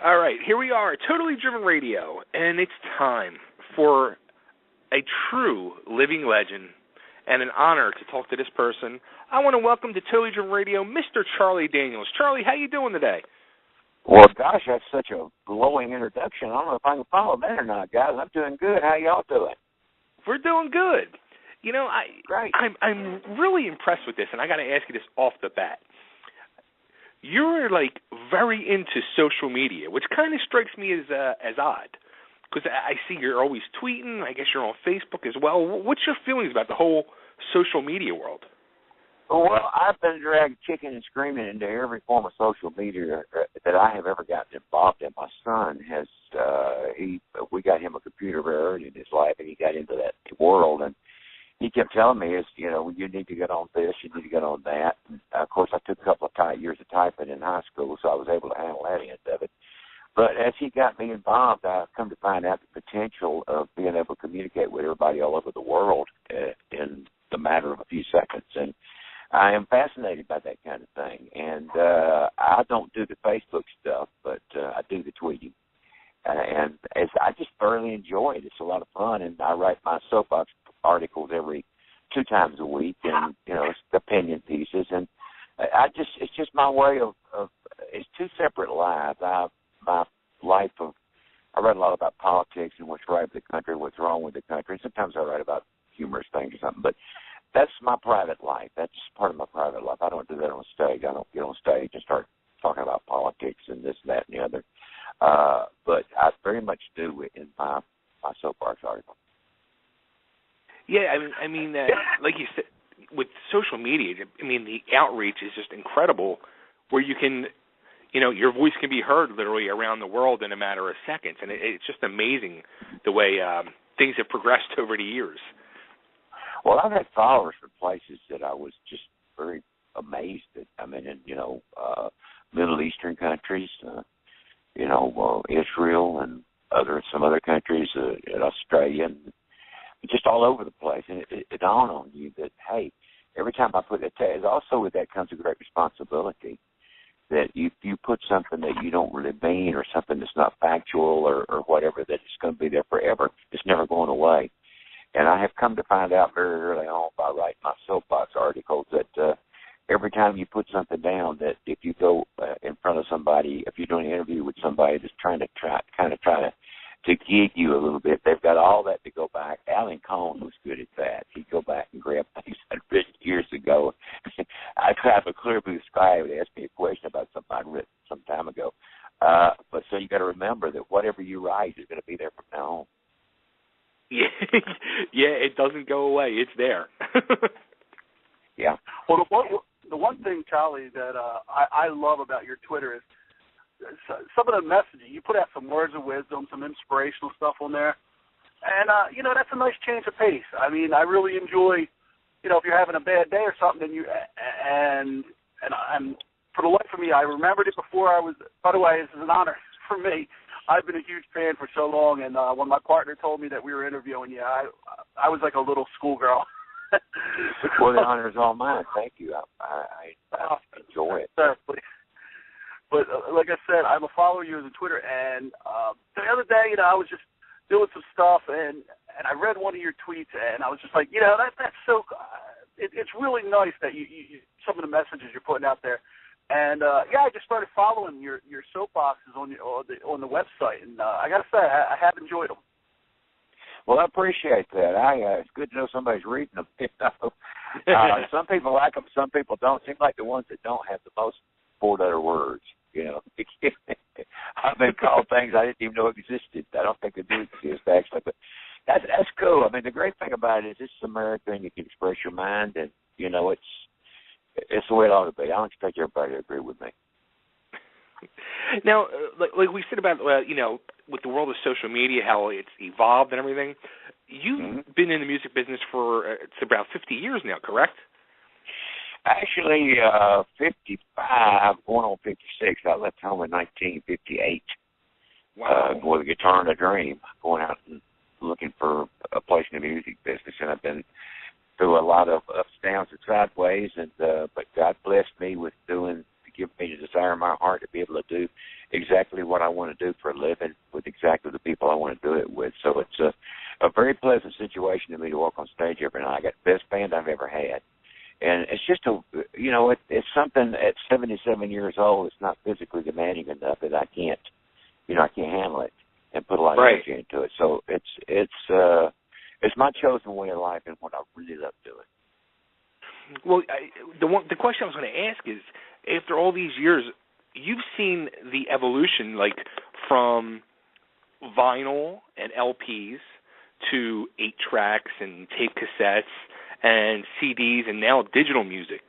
All right, here we are, Totally Driven Radio, and it's time for a true living legend and an honor to talk to this person. I want to welcome to Totally Driven Radio Mr. Charlie Daniels. Charlie, how you doing today? Well, gosh, that's such a glowing introduction. I don't know if I can follow that or not, guys. I'm doing good. How y'all doing? We're doing good. You know, Great. I'm really impressed with this, and I got to ask you this off the bat. You're like very into social media, which kind of strikes me as odd, because I see you're always tweeting. I guess you're on Facebook as well. What's your feelings about the whole social media world? Well, I've been dragged kicking and screaming into every form of social media that I have ever gotten involved in. My son has, we got him a computer very early in his life, and he got into that world, and he kept telling me, you need to get on this, you need to get on that. And, of course, I took a couple of years of typing in high school, so I was able to handle that end of it. But as he got me involved, I've come to find out the potential of being able to communicate with everybody all over the world in the matter of a few seconds. And I am fascinated by that kind of thing. And I don't do the Facebook stuff, but I do the tweeting. And I just thoroughly enjoy it. It's a lot of fun. And I write my soapbox articles every 2 times a week, and it's opinion pieces, and it's just my way of it's 2 separate lives. My life of I write a lot about politics and what's right with the country, what's wrong with the country. Sometimes I write about humorous things or something, but that's my private life. That's part of my private life. I don't do that on stage. I don't get on stage and start talking about politics and this, that, and the other. But I very much do it in my soapbox article. Yeah, I mean, like you said, with social media, I mean, the outreach is just incredible, where you can, your voice can be heard literally around the world in a matter of seconds, and it's just amazing the way things have progressed over the years. Well, I've had followers from places that I was just very amazed at. I mean, in, Middle Eastern countries, Israel and some other countries, in Australia, and just all over the place. And it dawned on you that, hey, every time I put that tag, also with that comes a great responsibility, that if you put something that you don't really mean or something that's not factual or whatever, that it's going to be there forever. It's never going away. And I have come to find out very early on by writing my soapbox articles that every time you put something down, that if you go in front of somebody, if you're doing an interview with somebody that's trying to to gig you a little bit, they've got all that to go back. Alan Cohn was good at that. He'd go back and grab things I'd written years ago. I'd have a clear blue sky. He would ask me a question about something I'd written some time ago. But so you got to remember that whatever you write is going to be there from now on. Yeah, it doesn't go away. It's there. Yeah. Well, the one thing, Charlie, that I love about your Twitter is some of the messaging. You put out some words of wisdom, some inspirational stuff on there, and that's a nice change of pace. I mean, I really enjoy, if you're having a bad day or something, and for the life of me, I remembered it before I was. By the way, this is an honor for me. I've been a huge fan for so long, and when my partner told me that we were interviewing you, I was like a little schoolgirl. Well, the honor is all mine. Thank you. I enjoy it. Certainly. But like I said, I'm a follower of yours on Twitter, and the other day, I was just doing some stuff, and I read one of your tweets, and I was just like, that's so. It's really nice that you some of the messages you're putting out there, and I just started following your soapboxes on the website, and I got to say, I have enjoyed them. Well, I appreciate that. It's good to know somebody's reading them. Some people like them, some people don't. Seem like the ones that don't have the most 4-letter words. I've been called things I didn't even know existed. I don't think they do exist, actually. But that's cool. I mean, the great thing about it is it's America, and you can express your mind, and, it's the way it ought to be. I don't expect everybody to agree with me. Now, like we said about, with the world of social media, how it's evolved and everything, you've been in the music business for it's about 50 years now, correct? Actually, 55, going on 56. I left home in 1958. Wow. With a guitar and a dream, going out and looking for a place in the music business, and I've been through a lot of ups, downs, and sideways, and but God blessed me with doing the given me the desire in my heart to be able to do exactly what I want to do for a living with exactly the people I want to do it with. So it's a very pleasant situation to me to walk on stage every night. I got the best band I've ever had. And it's just it's something at 77 years old. It's not physically demanding enough that I can't handle it and put a lot of energy into it. So it's my chosen way of life and what I really love doing. Well, the question I was going to ask is, after all these years, you've seen the evolution, like from vinyl and LPs to 8-tracks and tape cassettes and CDs and now digital music.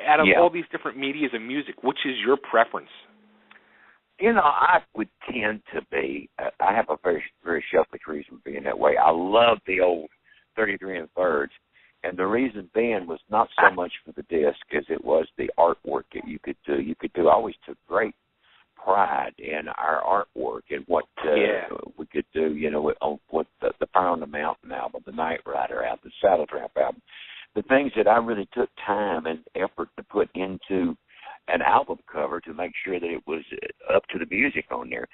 Out of all these different medias of music, which is your preference? I would tend to be, I have a very, very selfish reason for being that way. I love the old 33 1/3. And the reason being was not so much for the disc as it was the artwork that you could do. I always took great pride in our artwork and what we could do, with the Fire on the Mountain album, the Night Rider album, the Saddle Tramp album. The things that I really took time and effort to put into an album cover to make sure that it was up to the music on there.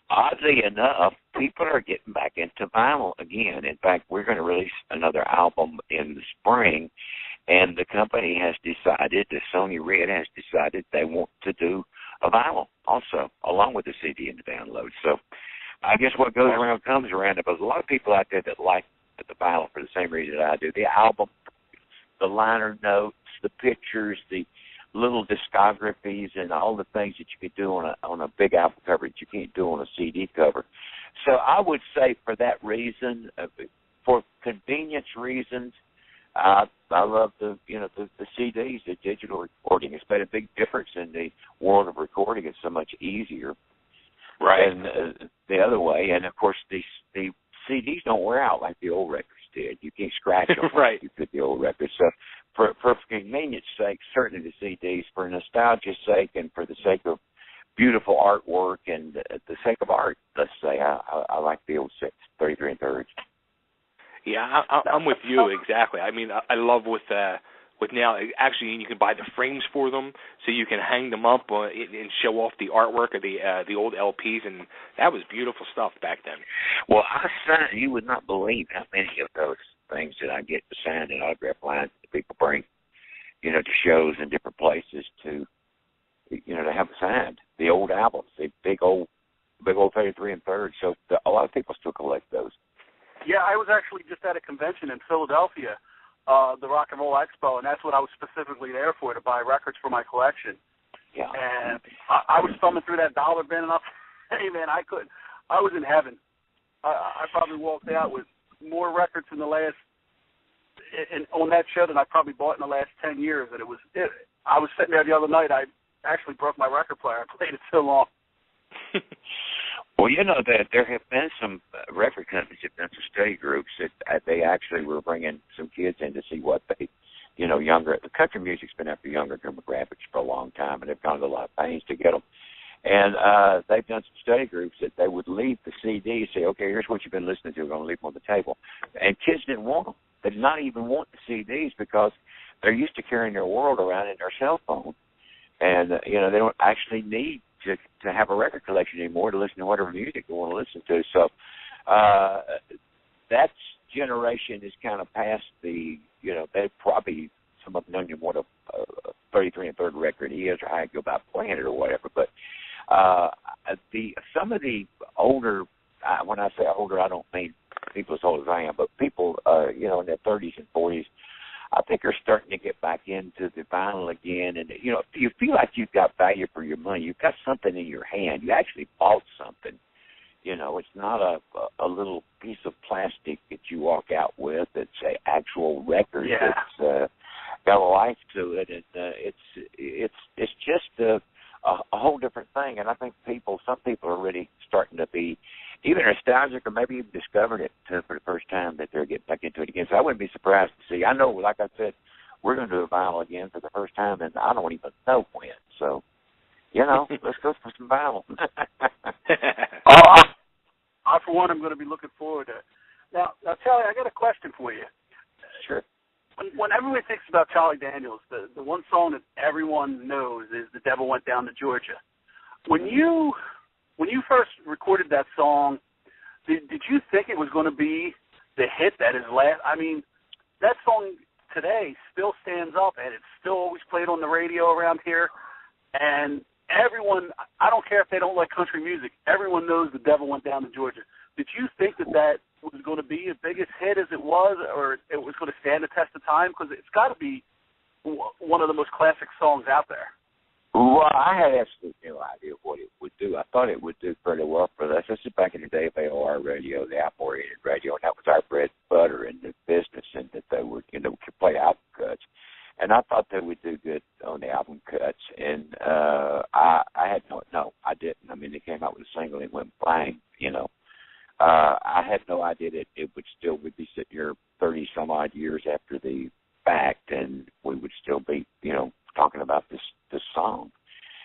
Oddly enough, people are getting back into vinyl again. In fact, we're going to release another album in the spring, and the company has decided, the Sony Red has decided they want to do a vinyl also, along with the CD and the download. So I guess what goes around comes around. There's a lot of people out there that like the vinyl for the same reason that I do. The album, the liner notes, the pictures, the little discographies, and all the things that you could do on a big album cover that you can't do on a CD cover. So I would say for that reason, for convenience reasons, I love the CDs, the digital recording. It's made a big difference in the world of recording. It's so much easier than the other way. And of course, the CDs don't wear out like the old records did. You can't scratch them like you could the old records. So for convenience sake, certainly the CDs. For nostalgia's sake and for the sake of beautiful artwork and the sake of art, let's say, I like the old 33 1/3. Yeah, I'm with you exactly. I mean, I love with now, actually, you can buy the frames for them, so you can hang them up and show off the artwork of the old LPs, and that was beautiful stuff back then. Well, you would not believe how many of those things that I get to sign and autograph lines that people bring, to shows in different places to have signed. The old albums, the big old 33 1/3. So a lot of people still collect those. Yeah, I was actually just at a convention in Philadelphia, the Rock and Roll Expo, and that's what I was specifically there for, to buy records for my collection. Yeah. And I was thumbing through that dollar bin, and hey, man, I was in heaven. I probably walked out with more records on that show than I probably bought in the last 10 years. And I was sitting there the other night. I actually broke my record player. I played it so long. Well, that there have been some record companies that have done some study groups that they actually were bringing some kids in to see what they, younger. The country music's been after younger demographics for a long time, and they've gone to a lot of pains to get them. And they've done some study groups that they would leave the CD, say, okay, here's what you've been listening to. We're going to leave them on the table. And kids didn't want them. They did not even want the CDs because they're used to carrying their world around in their cell phone. And, they don't actually need to have a record collection anymore to listen to whatever music they want to listen to. So that generation is kind of past the, they probably, some of them don't even know what a 33 1/3 record is or how you go about playing it or whatever. But some of the older, when I say older, I don't mean people as old as I am, but people, in their 30s and 40s, I think are starting to get back into the vinyl again. And, you feel like you've got value for your money. You've got something in your hand. You actually bought something. It's not a little piece of plastic that you walk out with. It's an actual record that's got a life to it. And it's just a whole different thing. And I think some people are really starting to be either nostalgic or maybe even discovered it for the first time, that they're getting back into it again. So I wouldn't be surprised to see. I know, like I said, we're going to do a vinyl again for the first time, and I don't even know when. So, let's go for some vinyl. For one, I'm going to be looking forward to it. Now, Charlie, I got a question for you. Sure. when everyone thinks about Charlie Daniels, the one song that everyone knows is "The Devil Went Down to Georgia." When you first recorded that song, did you think it was going to be the hit that is last? I mean, that song today still stands up, and it's still always played on the radio around here. And everyone, I don't care if they don't like country music, everyone knows "The Devil Went Down to Georgia." Did you think that was going to be as big a hit as it was, or it was going to stand the test of time? Because it's got to be one of the most classic songs out there. Well, I had absolutely no idea what it would do. I thought it would do pretty well for us. This is back in the day of AOR radio, the operated radio, and that was our bread and butter in the business, and that they would, could play album cuts. And I thought they would do good on the album cuts. And I had no, I didn't. I mean, they came out with a single and went bang, I had no idea that it would still be sitting here 30 some odd years after the fact, and we would still be, talking about this song,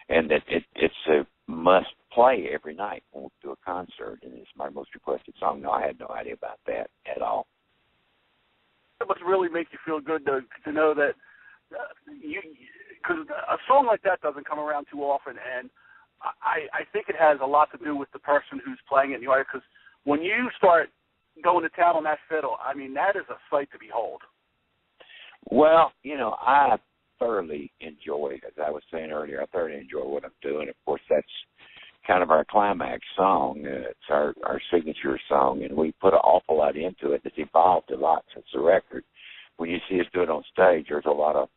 and that it's a must play every night when we do a concert, and it's my most requested song. No, I had no idea about that at all. It must really make you feel good to know that because a song like that doesn't come around too often, and I think it has a lot to do with the person who's playing it, because when you start going to town on that fiddle, I mean, that is a sight to behold. Well, I thoroughly enjoy, as I was saying earlier, I thoroughly enjoy what I'm doing. Of course, that's kind of our climax song. It's our signature song, and we put an awful lot into it. It's evolved a lot since the record. When you see us do it on stage, there's a lot of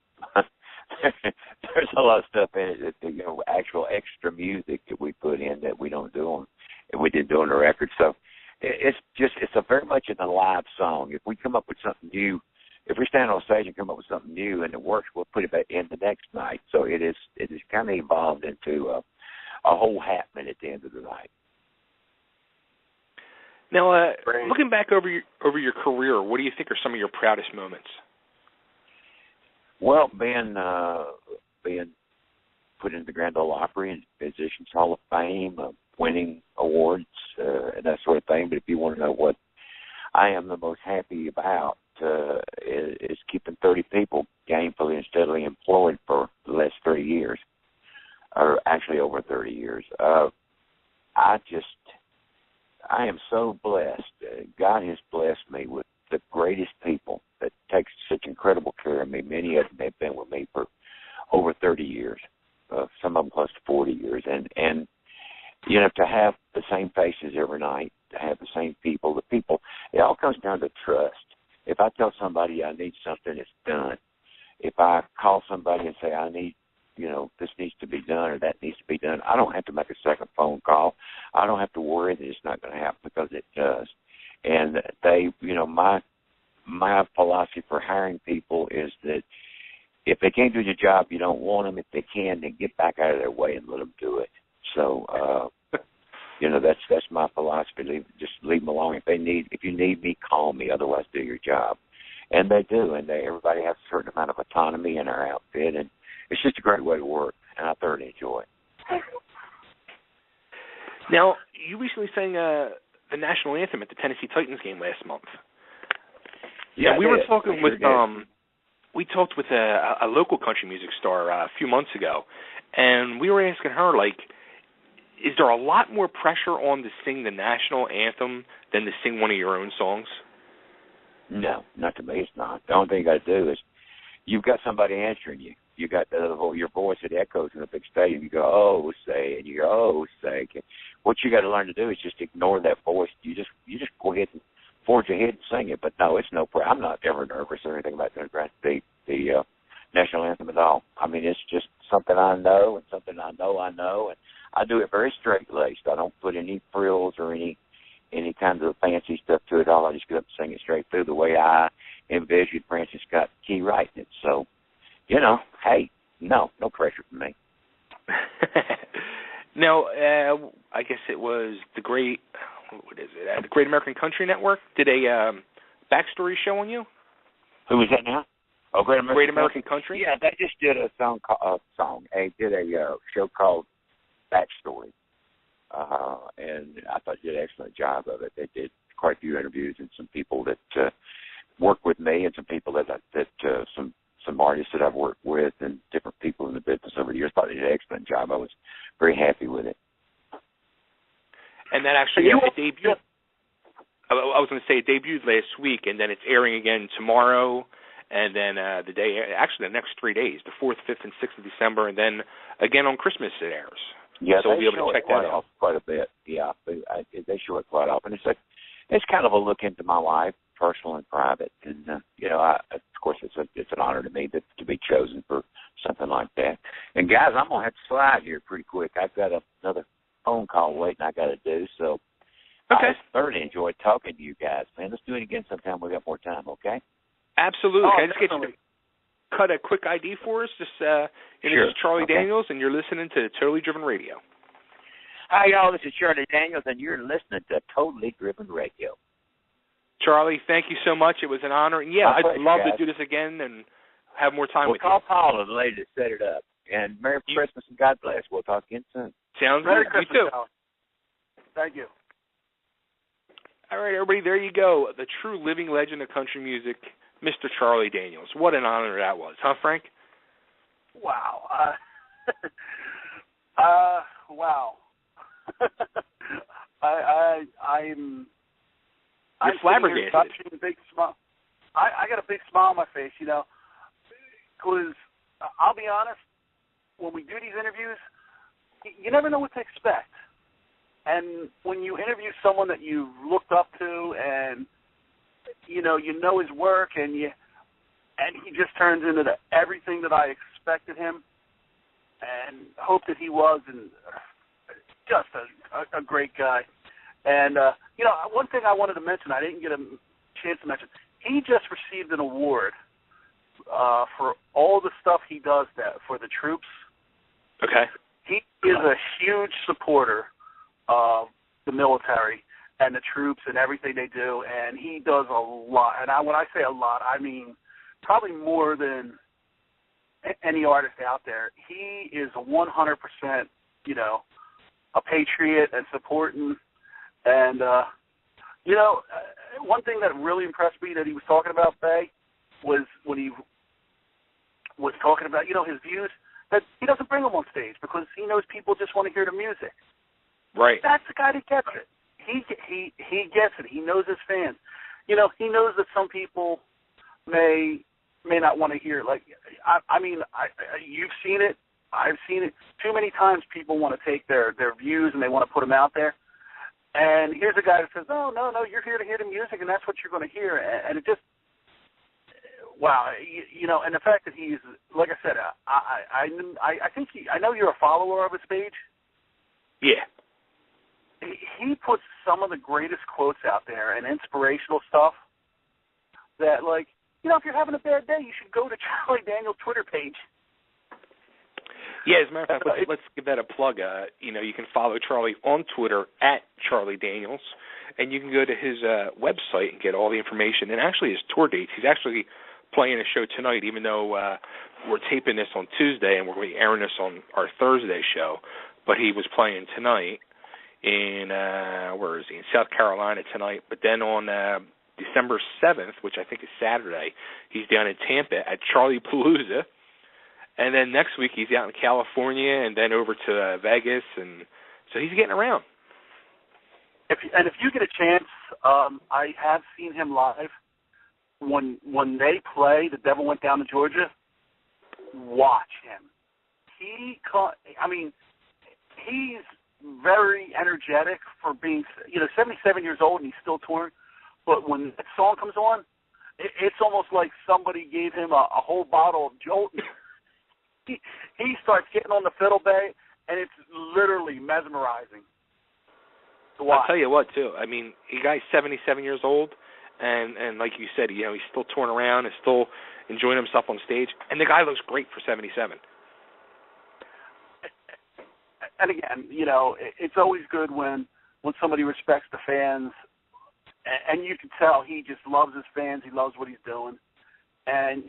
there's a lot of stuff in it that, actual extra music that we put in that we didn't do on the record. So it's a very much an alive song. If we come up with something new, if we stand on stage and come up with something new and it works, we'll put it back in the next night. So it is kind of evolved into a whole happening at the end of the night. Now, looking back over your career, what do you think are some of your proudest moments? Well, being put into the Grand Ole Opry and Musicians Hall of Fame, winning awards, and that sort of thing. But if you want to know what I am the most happy about, is keeping 30 people gainfully and steadily employed for the last 30 years, or actually over 30 years. I am so blessed. God has blessed me with the greatest people that take such incredible care of me. Many of them have been with me for over 30 years, some of them close to 40 years. And to have the same faces every night, to have the same people, it all comes down to trust. If I tell somebody I need something, it's done. If I call somebody and say I need, this needs to be done or that needs to be done, I don't have to make a second phone call. I don't have to worry that it's not going to happen, because it does. And my philosophy for hiring people is that if they can't do the job, you don't want them. If they can, then get back out of their way and let them do it. So, that's my philosophy. Just leave them alone. If you need me, call me. Otherwise, do your job. And they do. And everybody has a certain amount of autonomy in our outfit, and it's just a great way to work. And I thoroughly enjoy it. Now, you recently sang the national anthem at the Tennessee Titans game last month. Yeah, we were talking with we talked with a local country music star a few months ago, and we were asking her, is there a lot more pressure on to sing the national anthem than to sing one of your own songs? No, not to me. It's not. The only thing you got to do is you've got somebody answering you. You got your voice that echoes in a big stadium. You go, oh, say, and you go, oh, say. What you got to learn to do is just ignore that voice. You just go ahead and forge ahead and sing it. But no, it's no problem. I'm not ever nervous or anything about doing the national anthem at all. I mean, it's just something I know and something I know, and I do it very straight-laced. I don't put any frills or any kind of fancy stuff to it all. I just get up and sing it straight through the way I envisioned Francis Scott Key writing it. So, hey, no pressure from me. Now, I guess it was the Great American Country Network did a backstory show on you. Who was that now? Oh, Great American Country. Yeah, they just did a did a show called Backstory, and I thought they did an excellent job of it. They did quite a few interviews and some people that worked with me and some people some artists that I've worked with and different people in the business over the years. Thought they did an excellent job. I was very happy with it. And that actually it debuted. I was going to say it debuted last week, and then it's airing again tomorrow, and then the next 3 days, the 4th, 5th, and 6th of December, and then again on Christmas it airs. Yeah, so we'll be able to check that out quite a bit. Yeah, they show it quite often. It's kind of a look into my life, personal and private, and of course it's an honor to me to be chosen for something like that. And guys, I'm gonna have to slide here pretty quick. I've got another phone call waiting I got to do. So okay. I thoroughly enjoyed talking to you guys, man. Let's do it again sometime. We got more time, okay? Absolutely. Oh, Can I just get you to cut a quick ID for us? Sure. This is Charlie Daniels, and you're listening to Totally Driven Radio. Hi, y'all. This is Charlie Daniels, and you're listening to Totally Driven Radio. Charlie, thank you so much. It was an honor. And, I'd love to do this again and have more time with you. We'll call Paula, the lady that set it up. And Merry Christmas and God bless. We'll talk again soon. Sounds Merry good. Christmas, You too. Charlie. Thank you. All right, everybody, there you go. The true living legend of country music, Mr. Charlie Daniels. What an honor that was, huh, Frank? Wow. Wow. I'm flabbergasted. Big smile. I got a big smile on my face, because I'll be honest, when we do these interviews, you never know what to expect. And when you interview someone that you've looked up to and you know his work and he just turns into everything that I expected him and hoped that he was, and just a great guy. And one thing I wanted to mention, I didn't get a chance to mention, he just received an award for all the stuff he does for the troops. Okay. He is a huge supporter of the military and the troops and everything they do, and he does a lot. And when I say a lot, I mean probably more than any artist out there. He is 100%, a patriot and supporting. And, one thing that really impressed me that he was talking about, Faye, was when he was talking about, his views, that he doesn't bring them on stage because he knows people just want to hear the music. Right. That's the guy that gets it. He gets it. He knows his fans. He knows that some people may not want to hear. Like, you've seen it. I've seen it. Too many times people want to take their views and they want to put them out there. And here's a guy that says, no, you're here to hear the music, and that's what you're going to hear. And it just, wow, and the fact that he's, like I said, I think I know you're a follower of his page. Yeah. He puts some of the greatest quotes out there and inspirational stuff that, like, if you're having a bad day, you should go to Charlie Daniels' Twitter page. Yeah, as a matter of fact, let's give that a plug. You can follow Charlie on Twitter at Charlie Daniels, and you can go to his website and get all the information and actually his tour dates. He's actually playing a show tonight, even though we're taping this on Tuesday and we're going to be airing this on our Thursday show. But he was playing tonight in, where is he? In South Carolina tonight. But then on December 7th, which I think is Saturday, he's down in Tampa at Charlie Palooza. And then next week he's out in California and then over to Vegas. And so he's getting around. If you get a chance, I have seen him live. When they play The Devil Went Down to Georgia, watch him. He's very energetic for being, 77 years old and he's still touring. But when that song comes on, it's almost like somebody gave him a whole bottle of Jolt. He starts getting on the fiddle bay, and it's literally mesmerizing to watch. I'll tell you what, too. I mean, the guy's 77 years old, and like you said, he's still touring around and still enjoying himself on stage, and the guy looks great for 77. And again, it's always good when somebody respects the fans, and you can tell he just loves his fans. He loves what he's doing. And,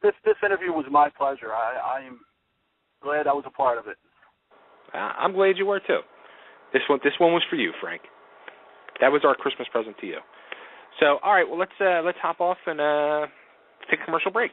this interview was my pleasure. I'm glad I was a part of it. I'm glad you were, too. This one was for you, Frank. That was our Christmas present to you. So, all right, well, let's hop off and take a commercial break.